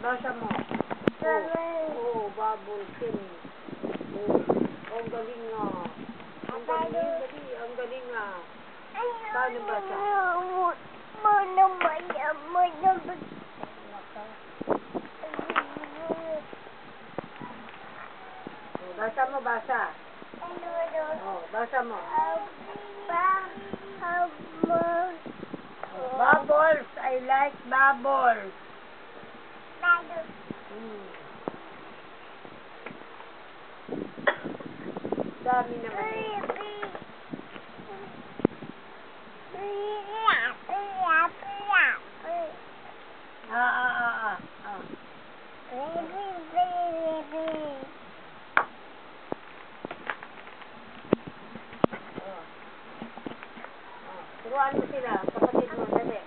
Basa mo. Oo, bubbles yun. Oo, ang galing nga. Ang galing, dali. Ang galing nga. Paano basa? Basa mo, basa. Oh, basa mo. Bubbles. I like bubbles. Dami naman. Turuan mo sila, kapatid mo, dali.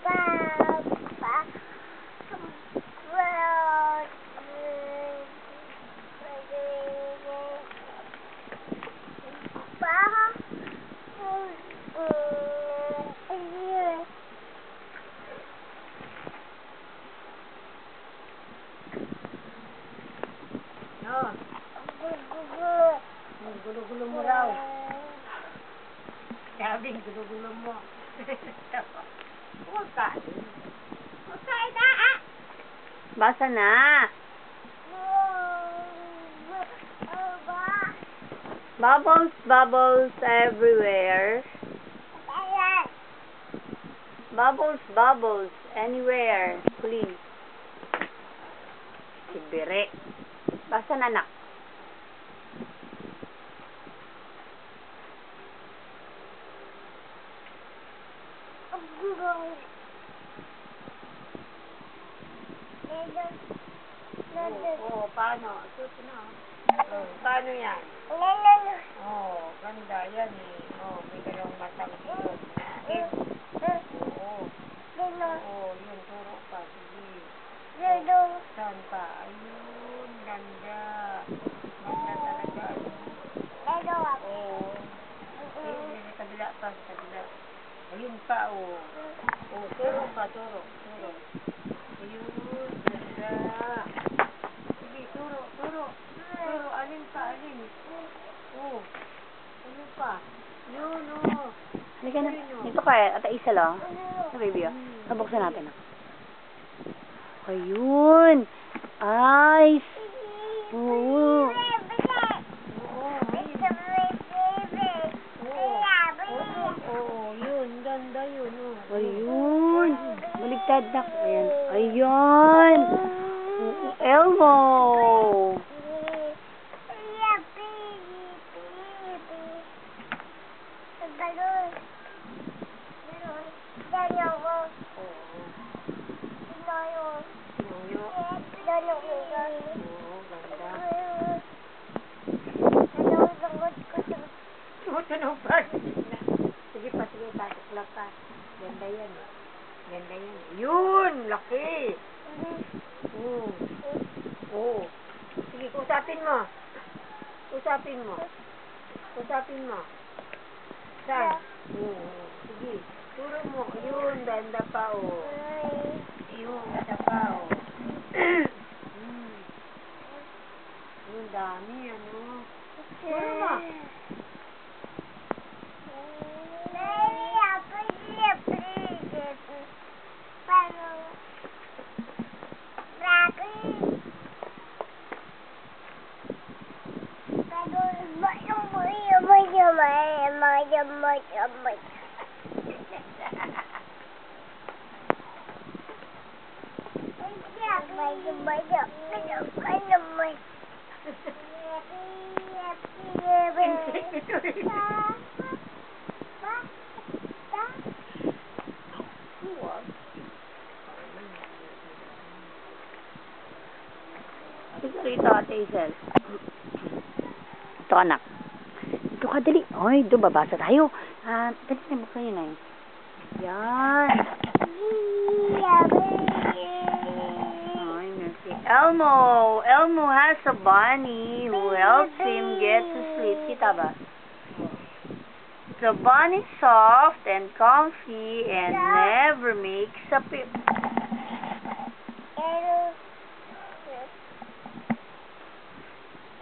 Gulo-gulo mo raw. Sabi, gulo-gulo mo. Huwag ka. Huwag ka, ita. Basa na. Bubbles, bubbles everywhere. Bubbles, bubbles anywhere. Please. Sibire. Basa na, anak. Oo, paano? Paano yan? Ganda yan eh. May dalawang matang ilog natin. Yun, turo pa. Sige. Saan pa? Ayun, ganda. Ganda talaga. Ayun, sa kabila pa, sa kabila. Ayun pa, turo pa, turo. Ayun, ganda. Sige, turo. Alin pa, alin? Ano pa? Yun, Halika na. Dito ka at isa lang. Na baby, nabuksan natin. Ayun. Ice. Oo. Yun, ganda yun. Ayun. Baligtad na. Ayan. Ayun. Elmo. Sige pa, tatakla pa. Ganda yan. Yun, laki. Sige, usapin mo. Saan? Sige, turo mo. Yun, ganda pa, Yun, ganda pa, Yun, dami, Turo mo. Rito, Ate Isel. Ito, anak. Ito ka, dali. Ay, doon, babasa tayo. Dali na, buksan yun na yun. Yan. Ay, merci. Elmo has a bunny who helps him get to sleep. Kita ba? The bunny is soft and comfy and never makes a pip.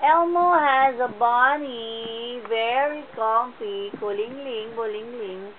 Elmo has a bunny. Very comfy. Kulingling, bulingling.